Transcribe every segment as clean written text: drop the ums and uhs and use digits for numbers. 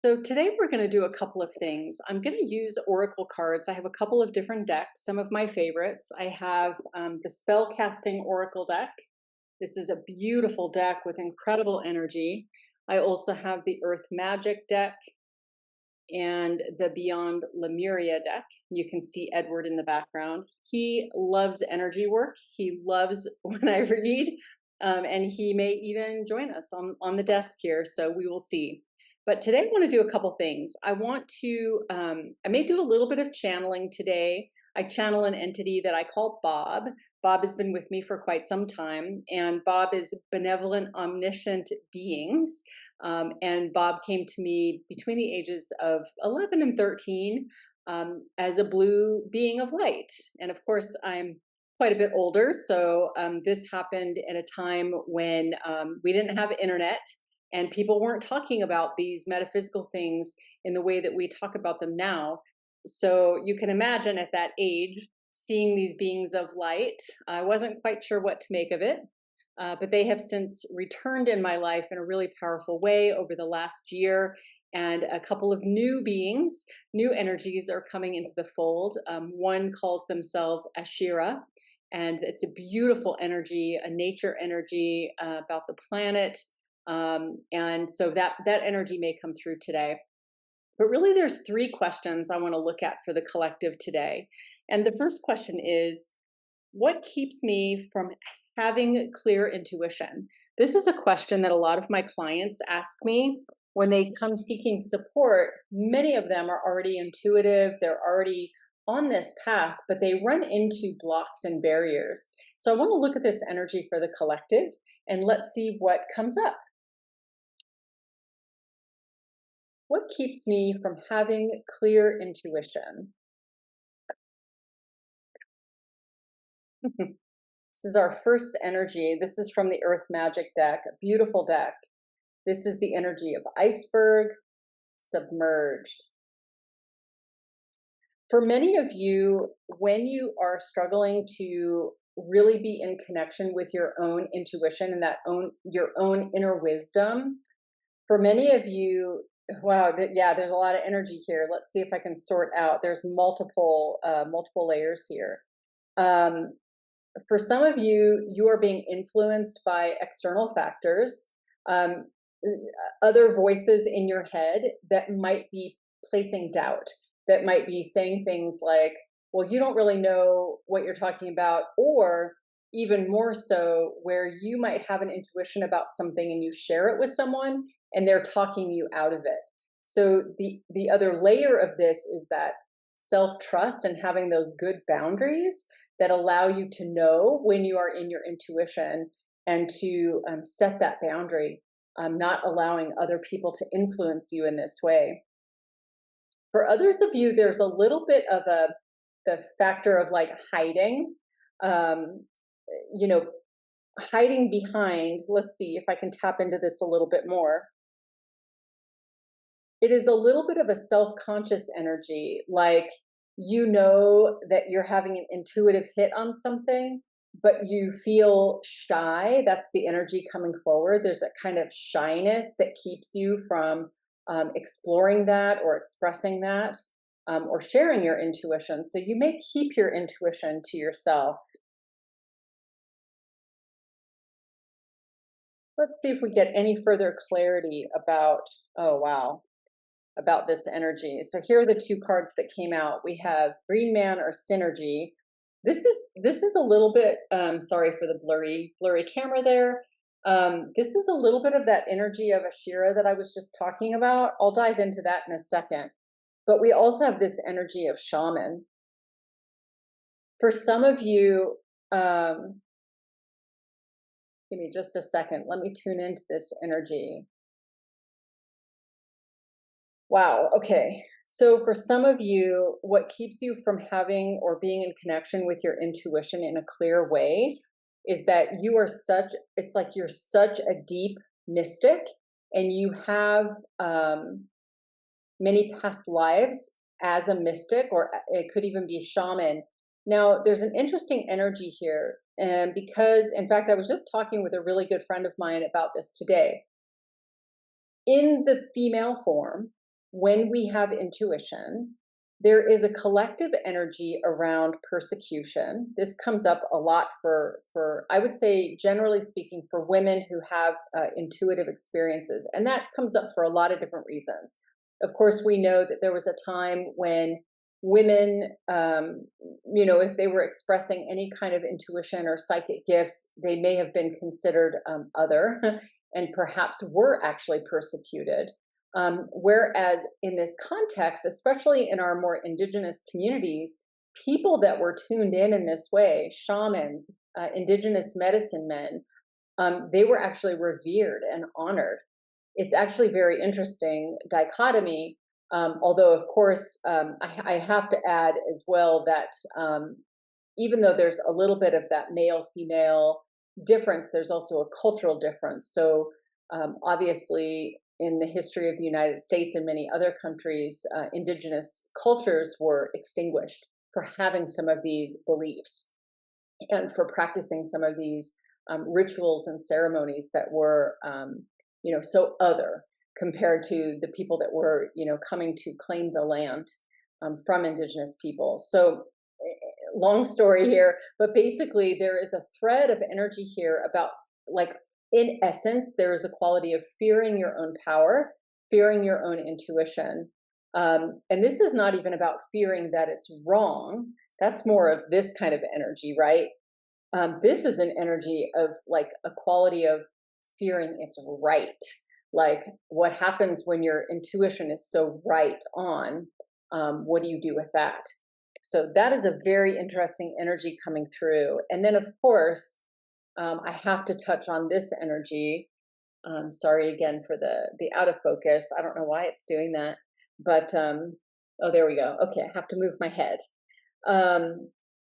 So today we're going to do a couple of things. I'm going to use oracle cards. I have a couple of different decks, some of my favorites. I have the spell casting oracle deck. This is a beautiful deck with incredible energy. I also have the earth magic deck and the beyond Lemuria deck. You can see Edward in the background. He loves energy work. He loves when I read, and he may even join us on the desk here. So we will see. But today I want to do a couple things. I may do a little bit of channeling today. I channel an entity that I call Bob. Bob has been with me for quite some time, and Bob is benevolent, omniscient beings. And Bob came to me between the ages of 11 and 13 as a blue being of light. And of course, I'm quite a bit older. So this happened at a time when we didn't have internet. And people weren't talking about these metaphysical things in the way that we talk about them now. So you can imagine at that age, seeing these beings of light, I wasn't quite sure what to make of it. But they have since returned in my life in a really powerful way over the last year. And a couple of new beings, new energies are coming into the fold. One calls themselves Ashira, and it's a beautiful energy, a nature energy about the planet. And so that energy may come through today. But really, there's three questions I want to look at for the collective today. And the first question is, what keeps me from having clear intuition? This is a question that a lot of my clients ask me when they come seeking support. Many of them are already intuitive. They're already on this path, but they run into blocks and barriers. So I want to look at this energy for the collective, and let's see what comes up. What keeps me from having clear intuition? This is our first energy. This is from the Earth Magic deck, a beautiful deck. This is the energy of iceberg, submerged. For many of you, when you are struggling to really be in connection with your own intuition and your own inner wisdom, for many of you, wow, yeah, there's a lot of energy here. Let's see if I can sort out. There's multiple layers here. For some of you, you are being influenced by external factors, other voices in your head that might be placing doubt, that might be saying things like, well, you don't really know what you're talking about, or even more so, where you might have an intuition about something and you share it with someone and they're talking you out of it. So the other layer of this is that self-trust and having those good boundaries that allow you to know when you are in your intuition and to set that boundary, not allowing other people to influence you in this way. For others of you, there's a little bit of the factor of like hiding, hiding behind. Let's see if I can tap into this a little bit more. It is a little bit of a self-conscious energy, like you know that you're having an intuitive hit on something, but you feel shy. That's the energy coming forward. There's a kind of shyness that keeps you from exploring that or expressing that or sharing your intuition. So you may keep your intuition to yourself. Let's see if we get any further clarity about, oh, wow, about this energy. So here are the two cards that came out. We have Green Man or Synergy. This is a little bit, sorry for the blurry camera there. This is a little bit of that energy of Ashira that I was just talking about. I'll dive into that in a second. But we also have this energy of Shaman. For some of you, give me just a second. Let me tune into this energy. Wow. Okay. So for some of you, what keeps you from having or being in connection with your intuition in a clear way is that you are it's like you're such a deep mystic and you have many past lives as a mystic, or it could even be a shaman. Now, there's an interesting energy here. And because, in fact, I was just talking with a really good friend of mine about this today. In the female form, when we have intuition, there is a collective energy around persecution. This comes up a lot for I would say, generally speaking, for women who have intuitive experiences. And that comes up for a lot of different reasons. Of course, we know that there was a time when women, if they were expressing any kind of intuition or psychic gifts, they may have been considered other and perhaps were actually persecuted. Whereas in this context, especially in our more indigenous communities, people that were tuned in this way, shamans, indigenous medicine men, they were actually revered and honored. It's actually very interesting dichotomy. Although, of course, I have to add as well that even though there's a little bit of that male-female difference, there's also a cultural difference. So obviously, in the history of the United States and many other countries, indigenous cultures were extinguished for having some of these beliefs and for practicing some of these rituals and ceremonies that were, so other compared to the people that were, coming to claim the land from indigenous people. So long story here, but basically there is a thread of energy here about, like, in essence, there is a quality of fearing your own power, fearing your own intuition. And this is not even about fearing that it's wrong. That's more of this kind of energy, right? This is an energy of like a quality of fearing it's right. Like, what happens when your intuition is so right on? What do you do with that? So that is a very interesting energy coming through. And then, of course, I have to touch on this energy. Sorry again for the out of focus. I don't know why it's doing that, but oh, there we go. Okay, I have to move my head.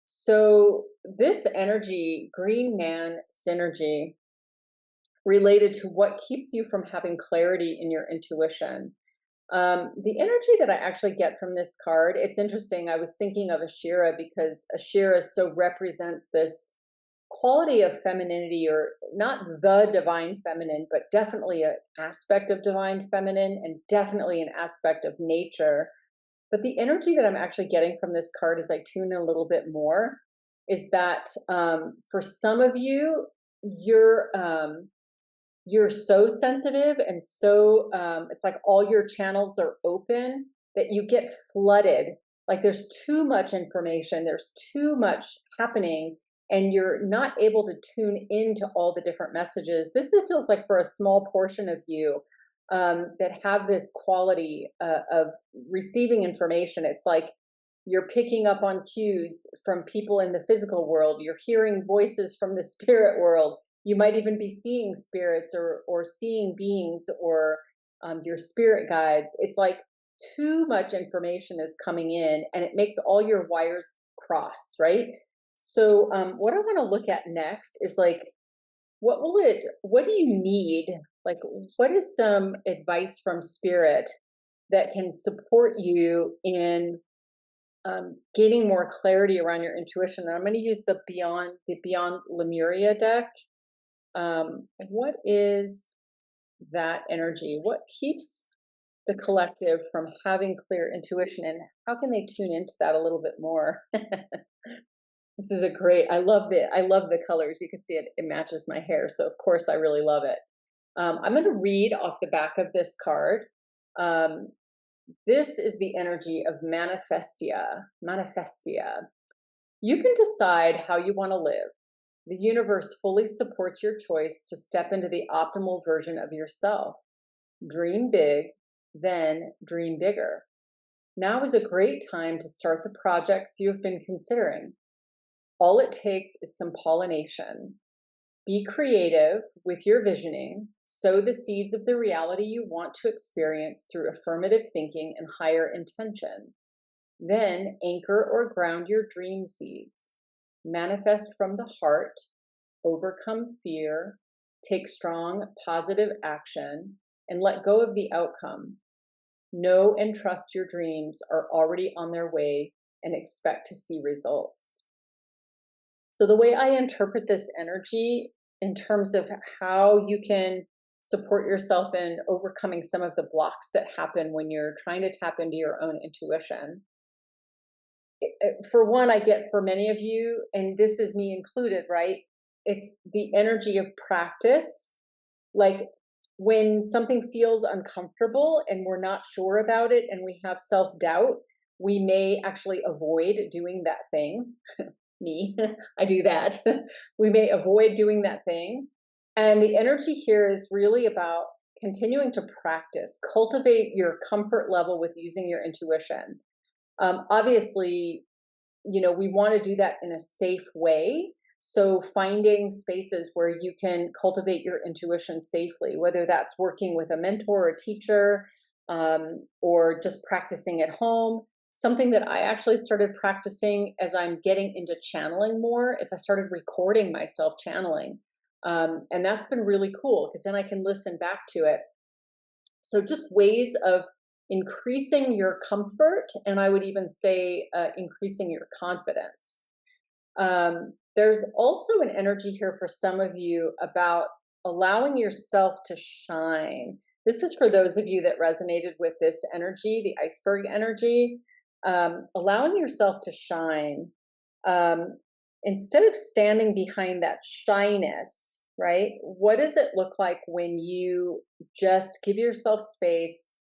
So this energy, green man synergy, related to what keeps you from having clarity in your intuition. The energy that I actually get from this card, it's interesting. I was thinking of Ashira because Ashira so represents this quality of femininity, or not the divine feminine, but definitely an aspect of divine feminine and definitely an aspect of nature. But the energy that I'm actually getting from this card as I tune in a little bit more is that for some of you, you're so sensitive and so it's like all your channels are open that you get flooded. Like there's too much information, there's too much happening, and you're not able to tune into all the different messages. This feels like for a small portion of you that have this quality of receiving information. It's like you're picking up on cues from people in the physical world. You're hearing voices from the spirit world. You might even be seeing spirits or seeing beings or your spirit guides. It's like too much information is coming in and it makes all your wires cross, right? So what I want to look at next is like, what do you need? Like, what is some advice from spirit that can support you in gaining more clarity around your intuition? And I'm going to use the Beyond Lemuria deck. What is that energy? What keeps the collective from having clear intuition, and how can they tune into that a little bit more? This is I love the colors. You can see it matches my hair. So of course I really love it. I'm going to read off the back of this card. This is the energy of manifestia. Manifestia. You can decide how you want to live. The universe fully supports your choice to step into the optimal version of yourself. Dream big, then dream bigger. Now is a great time to start the projects you have been considering. All it takes is some pollination. Be creative with your visioning. Sow the seeds of the reality you want to experience through affirmative thinking and higher intention. Then anchor or ground your dream seeds. Manifest from the heart. Overcome fear. Take strong, positive action. And let go of the outcome. Know and trust your dreams are already on their way and expect to see results. So the way I interpret this energy in terms of how you can support yourself in overcoming some of the blocks that happen when you're trying to tap into your own intuition. For one, I get for many of you, and this is me included, right? It's the energy of practice. Like when something feels uncomfortable and we're not sure about it and we have self doubt, we may actually avoid doing that thing. Me, I do that. We may avoid doing that thing. And the energy here is really about continuing to practice, cultivate your comfort level with using your intuition. Obviously, we want to do that in a safe way. So finding spaces where you can cultivate your intuition safely, whether that's working with a mentor or a teacher, or just practicing at home. Something that I actually started practicing as I'm getting into channeling more is I started recording myself channeling. And that's been really cool because then I can listen back to it. So just ways of increasing your comfort, and I would even say increasing your confidence. There's also an energy here for some of you about allowing yourself to shine. This is for those of you that resonated with this energy, the iceberg energy. Allowing yourself to shine. Instead of standing behind that shyness, right? What does it look like when you just give yourself space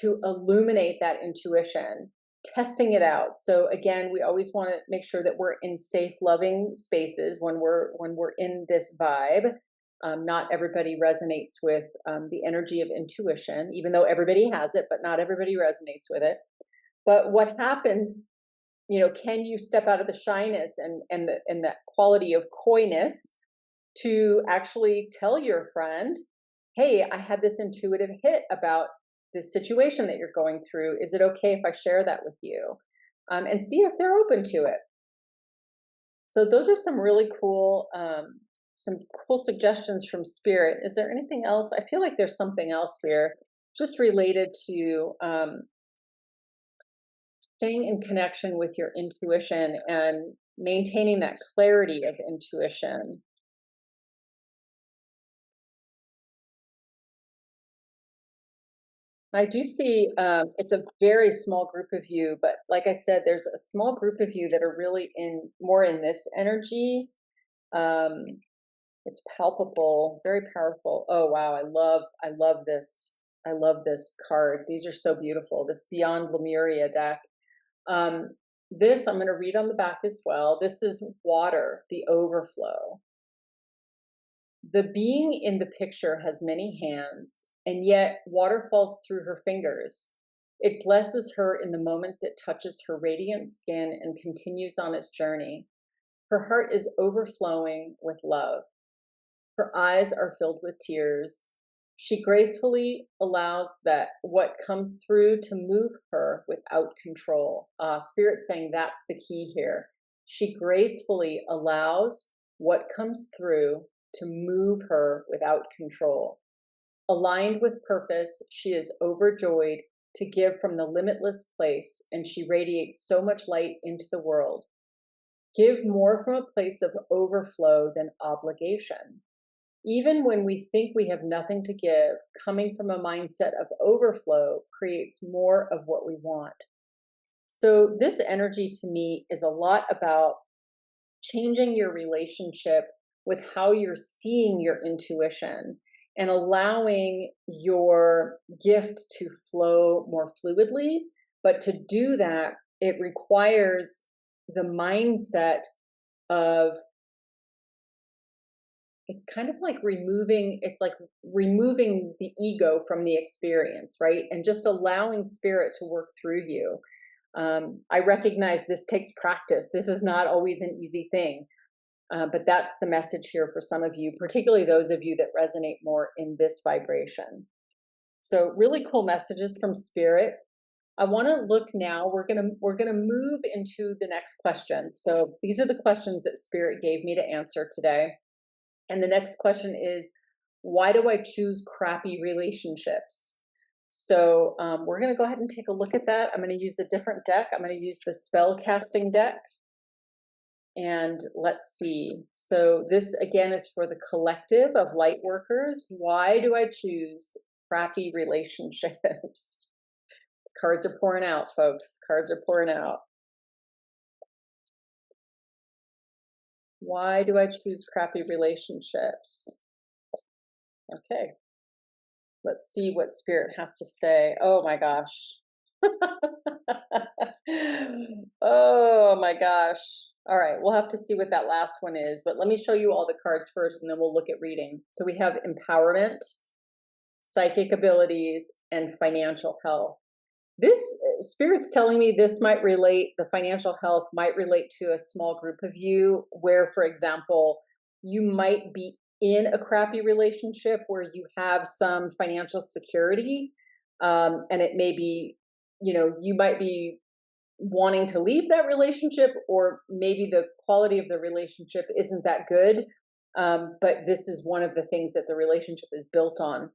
to illuminate that intuition, testing it out? So again, we always want to make sure that we're in safe, loving spaces when we're in this vibe. Not everybody resonates with the energy of intuition, even though everybody has it, but not everybody resonates with it. But what happens, can you step out of the shyness and that quality of coyness to actually tell your friend, hey, I had this intuitive hit about this situation that you're going through. Is it okay if I share that with you? And see if they're open to it. So those are some really cool, suggestions from Spirit. Is there anything else? I feel like there's something else here just related to staying in connection with your intuition and maintaining that clarity of intuition. I do see it's a very small group of you, but like I said, there's a small group of you that are really more in this energy. Um, it's palpable, very powerful. Oh wow, I love this. I love this card. These are so beautiful. This Beyond Lemuria deck. Um, this I'm going to read on the back as well. This is water, the overflow. The being in the picture has many hands, and yet water falls through her fingers. It blesses her in the moments it touches her radiant skin and continues on its journey. Her heart is overflowing with love. Her eyes are filled with tears. She gracefully allows that what comes through to move her without control. Spirit saying that's the key here. She gracefully allows what comes through to move her without control. Aligned with purpose, she is overjoyed to give from the limitless place, and she radiates so much light into the world. Give more from a place of overflow than obligation. Even when we think we have nothing to give, coming from a mindset of overflow creates more of what we want. So this energy to me is a lot about changing your relationship with how you're seeing your intuition and allowing your gift to flow more fluidly. But to do that, it requires the mindset of, it's kind of like removing the ego from the experience, right? And just allowing spirit to work through you. I recognize this takes practice. This is not always an easy thing. But that's the message here for some of you, particularly those of you that resonate more in this vibration. So really cool messages from spirit. I want to look now. We're gonna move into the next question. So these are the questions that spirit gave me to answer today. And the next question is, why do I choose crappy relationships? So we're going to go ahead and take a look at that. I'm going to use a different deck. I'm going to use the spell casting deck. And let's see. So this again is for the collective of light workers. Why do I choose crappy relationships? Cards are pouring out, folks. Cards are pouring out. Why do I choose crappy relationships? Okay. Let's see what Spirit has to say. Oh my gosh. Oh my gosh. All right, we'll have to see what that last one is, but let me show you all the cards first and then we'll look at reading. So we have empowerment, psychic abilities, and financial health. This Spirit's telling me this might relate, the financial health might relate to a small group of you where, for example, you might be in a crappy relationship where you have some financial security, and it may be, you might be wanting to leave that relationship, or maybe the quality of the relationship isn't that good, but this is one of the things that the relationship is built on.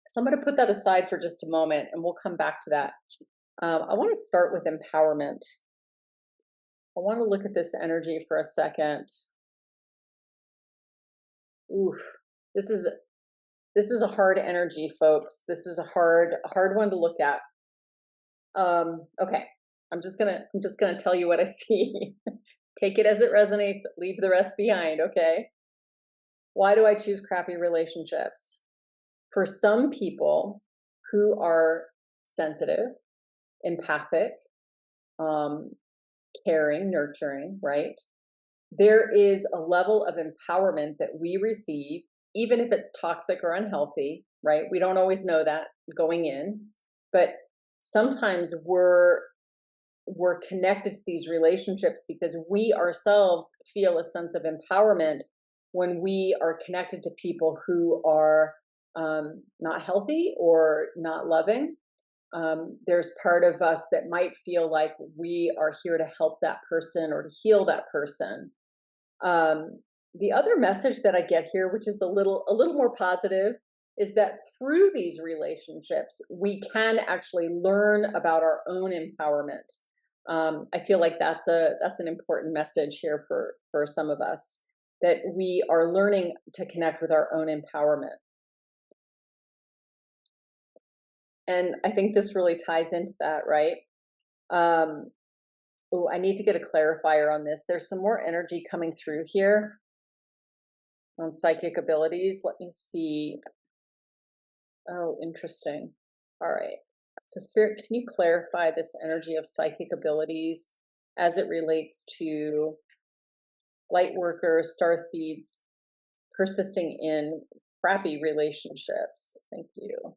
So I'm going to put that aside for just a moment and we'll come back to that. I want to start with empowerment. I want to look at this energy for a second. Oof, this is a hard energy, folks. This is a hard one to look at. Okay, I'm just gonna tell you what I see. Take it as it resonates. Leave the rest behind. Okay. Why do I choose crappy relationships? For some people who are sensitive, empathic, caring, nurturing, right? There is a level of empowerment that we receive, even if it's toxic or unhealthy, right? We don't always know that going in, but sometimes we're connected to these relationships because we ourselves feel a sense of empowerment when we are connected to people who are not healthy or not loving. There's part of us that might feel like we are here to help that person or to heal that person. The other message that I get here, which is a little more positive, is that through these relationships, we can actually learn about our own empowerment. I feel like that's an important message here for some of us, that we are learning to connect with our own empowerment. And I think this really ties into that, right? Oh, I need to get a clarifier on this. There's some more energy coming through here on psychic abilities. Let me see. Oh, interesting. All right. So Spirit, can you clarify this energy of psychic abilities as it relates to light workers, starseeds, persisting in crappy relationships? Thank you.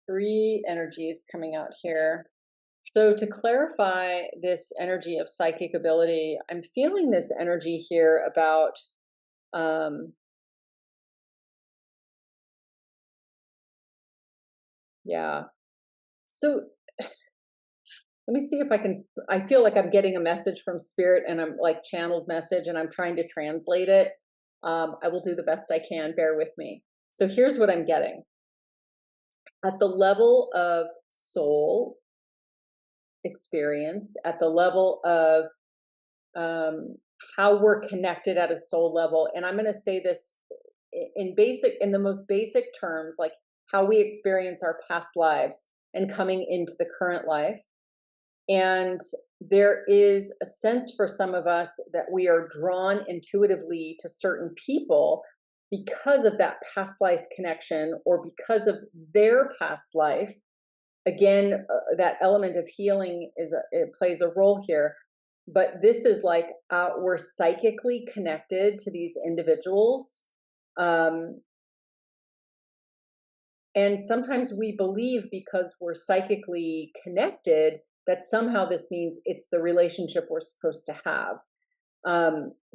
3 energies coming out here. So to clarify this energy of psychic ability, I'm feeling this energy here about yeah. So let me see if I feel like I'm getting a message from Spirit and I'm like channeled message and I'm trying to translate it. I will do the best I can, bear with me. So here's what I'm getting. At the level of soul experience, at the level of how we're connected at a soul level, and I'm going to say this in the most basic terms, like how we experience our past lives and coming into the current life. And there is a sense for some of us that we are drawn intuitively to certain people because of that past life connection or because of their past life. Again, that element of healing it plays a role here. But this is like we're psychically connected to these individuals. And sometimes we believe because we're psychically connected that somehow this means it's the relationship we're supposed to have.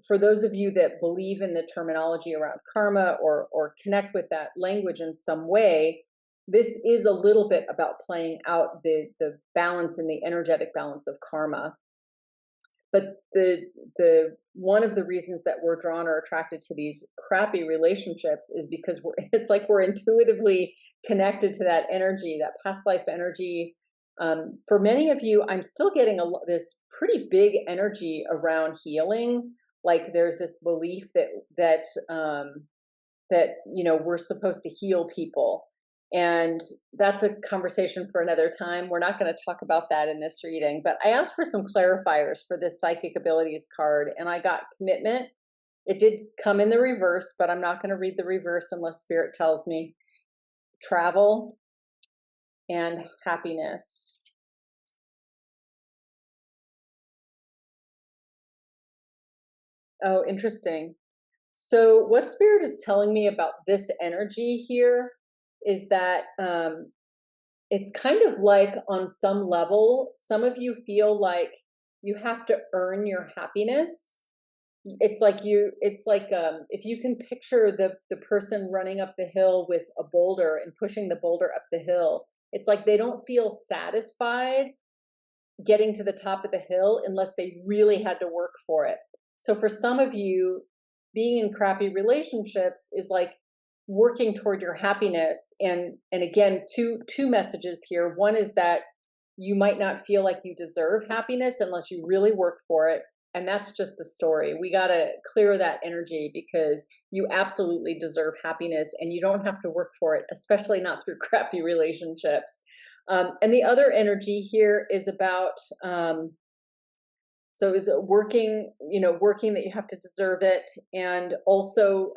For those of you that believe in the terminology around karma or connect with that language in some way, this is a little bit about playing out the balance and the energetic balance of karma. But the one of the reasons that we're drawn or attracted to these crappy relationships is because it's like we're intuitively connected to that energy, that past life energy. For many of you, I'm still getting this pretty big energy around healing. Like there's this belief that we're supposed to heal people, and that's a conversation for another time. We're not going to talk about that in this reading, but I asked for some clarifiers for this psychic abilities card, and I got commitment. It did come in the reverse, but I'm not going to read the reverse unless spirit tells me. Travel and happiness. Oh, interesting. So what spirit is telling me about this energy here is that it's kind of like, on some level, some of you feel like you have to earn your happiness. It's like if you can picture the person running up the hill with a boulder and pushing the boulder up the hill, it's like they don't feel satisfied getting to the top of the hill unless they really had to work for it. So for some of you, being in crappy relationships is like working toward your happiness. And again, two messages here. One is that you might not feel like you deserve happiness unless you really work for it. And that's just a story. We got to clear that energy, because you absolutely deserve happiness and you don't have to work for it, especially not through crappy relationships. And the other energy here is about, so is working, working that you have to deserve it. And also,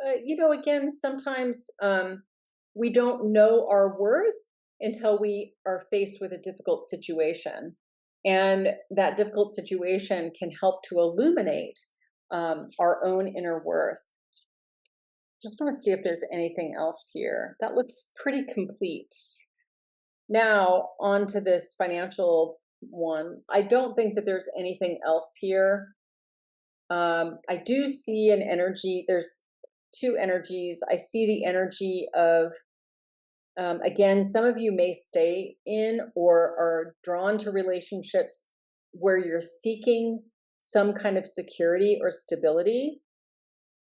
again, sometimes we don't know our worth until we are faced with a difficult situation. And that difficult situation can help to illuminate our own inner worth. Just want to see if there's anything else here. That looks pretty complete. Now, on to this financial one. I don't think that there's anything else here. I do see an energy. There's two energies. I see the energy of, again, some of you may stay in or are drawn to relationships where you're seeking some kind of security or stability.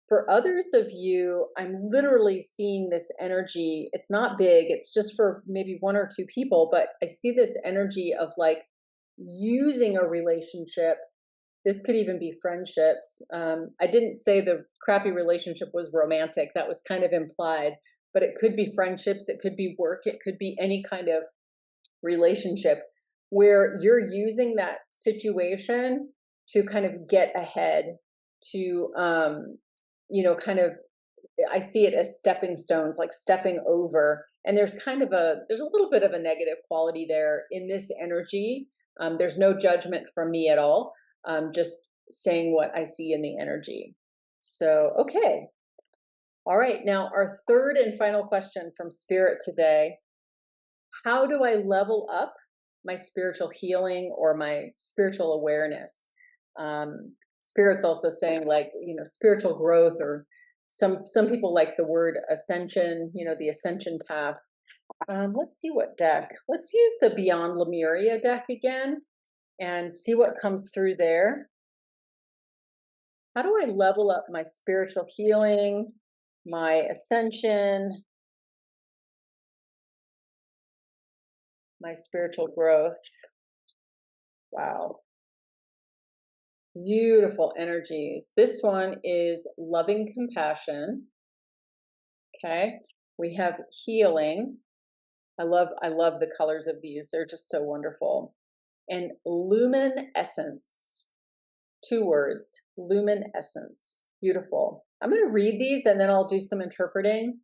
For others of you, I'm literally seeing this energy. It's not big. It's just for maybe one or two people, but I see this energy of like using a relationship. This could even be friendships. I didn't say the crappy relationship was romantic. That was kind of implied, but it could be friendships. It could be work. It could be any kind of relationship where you're using that situation to kind of get ahead, to, kind of, I see it as stepping stones, like stepping over. And there's there's a little bit of a negative quality there in this energy. There's no judgment from me at all. Just saying what I see in the energy. So, okay. All right. Now, our third and final question from Spirit today. How do I level up my spiritual healing or my spiritual awareness? Spirit's also saying, like, spiritual growth, or some people like the word ascension, the ascension path. Let's see what deck. Let's use the Beyond Lemuria deck again and see what comes through there. How do I level up my spiritual healing, my ascension, my spiritual growth? Wow. Beautiful energies. This one is loving compassion. Okay. We have healing. I love the colors of these. They're just so wonderful. And luminescence. 2 words. Luminescence. Beautiful. I'm going to read these and then I'll do some interpreting.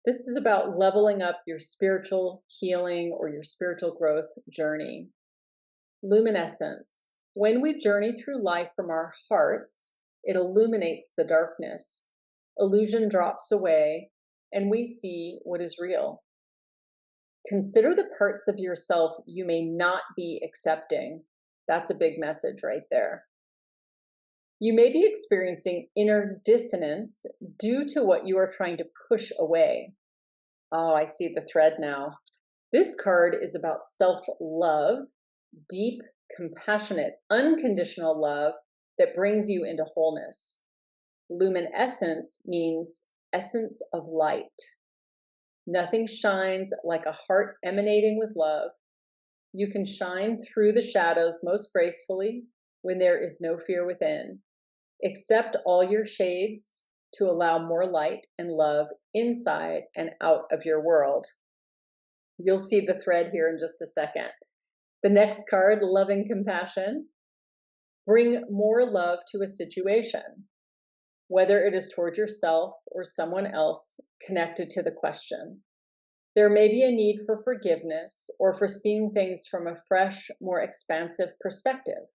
This is about leveling up your spiritual healing or your spiritual growth journey. Luminescence. When we journey through life from our hearts, it illuminates the darkness. Illusion drops away, and we see what is real. Consider the parts of yourself you may not be accepting. That's a big message right there. You may be experiencing inner dissonance due to what you are trying to push away. Oh, I see the thread now. This card is about self-love, deep, compassionate, unconditional love that brings you into wholeness. Luminescence means essence of light. Nothing shines like a heart emanating with love. You can shine through the shadows most gracefully when there is no fear within. Accept all your shades to allow more light and love inside and out of your world. You'll see the thread here in just a second. The next card, loving compassion. Bring more love to a situation, whether it is toward yourself or someone else connected to the question. There may be a need for forgiveness or for seeing things from a fresh, more expansive perspective.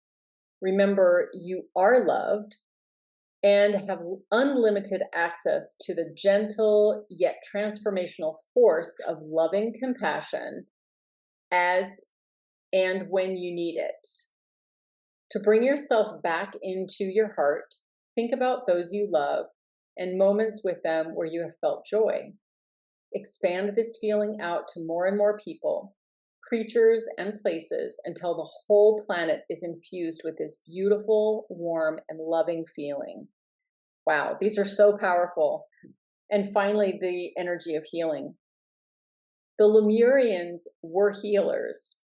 Remember, you are loved and have unlimited access to the gentle yet transformational force of loving compassion as and when you need it. To bring yourself back into your heart, think about those you love and moments with them where you have felt joy. Expand this feeling out to more and more people, creatures, and places until the whole planet is infused with this beautiful, warm, and loving feeling. Wow, these are so powerful. And finally, the energy of healing. The Lemurians were healers,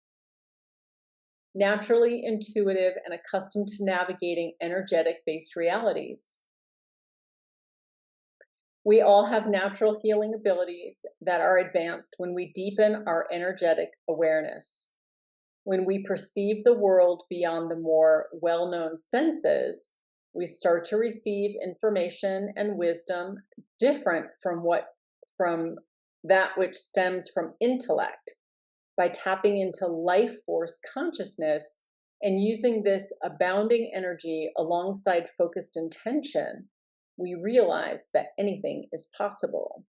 naturally intuitive and accustomed to navigating energetic-based realities. We all have natural healing abilities that are advanced when we deepen our energetic awareness. When we perceive the world beyond the more well-known senses, we start to receive information and wisdom different from that which stems from intellect. By tapping into life force consciousness and using this abounding energy alongside focused intention, we realize that anything is possible.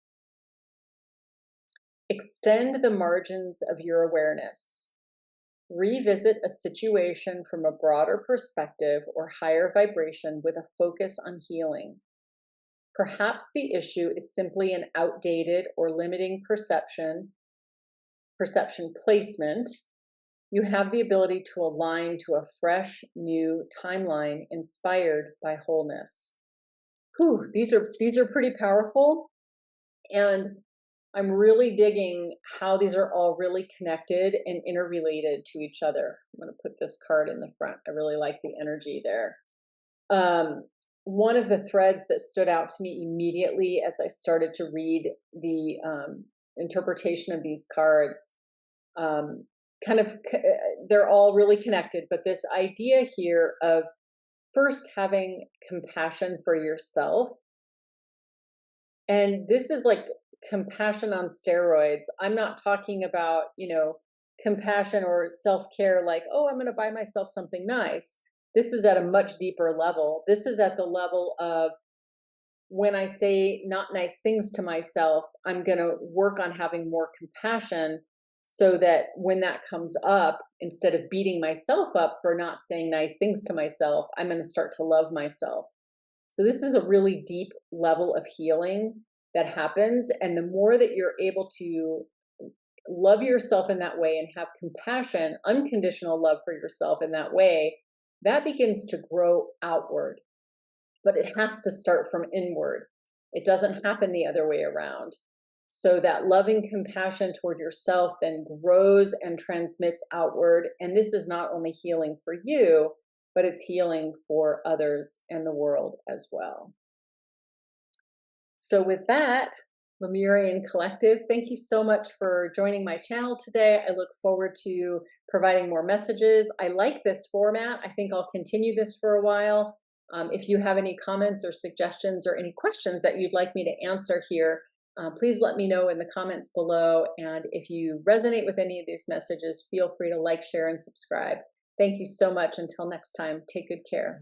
Extend the margins of your awareness. Revisit a situation from a broader perspective or higher vibration with a focus on healing. Perhaps the issue is simply an outdated or limiting perception placement. You have the ability to align to a fresh, new timeline inspired by wholeness. Whew, these are pretty powerful, and I'm really digging how these are all really connected and interrelated to each other. I'm going to put this card in the front. I really like the energy there. One of the threads that stood out to me immediately as I started to read the interpretation of these cards, they're all really connected, but this idea here of first having compassion for yourself, and this is like compassion on steroids. I'm not talking about, compassion or self-care like, oh, I'm going to buy myself something nice. This is at a much deeper level. This is at the level of when I say not nice things to myself, I'm going to work on having more compassion so that when that comes up, instead of beating myself up for not saying nice things to myself, I'm going to start to love myself. So this is a really deep level of healing that happens. And the more that you're able to love yourself in that way and have compassion, unconditional love for yourself in that way, that begins to grow outward. But it has to start from inward. It doesn't happen the other way around. So that loving compassion toward yourself then grows and transmits outward. And this is not only healing for you, but it's healing for others and the world as well. So with that, Lemurian Collective, thank you so much for joining my channel today. I look forward to providing more messages. I like this format. I think I'll continue this for a while. If you have any comments or suggestions or any questions that you'd like me to answer here, please let me know in the comments below. And if you resonate with any of these messages, feel free to like, share, and subscribe. Thank you so much. Until next time, take good care.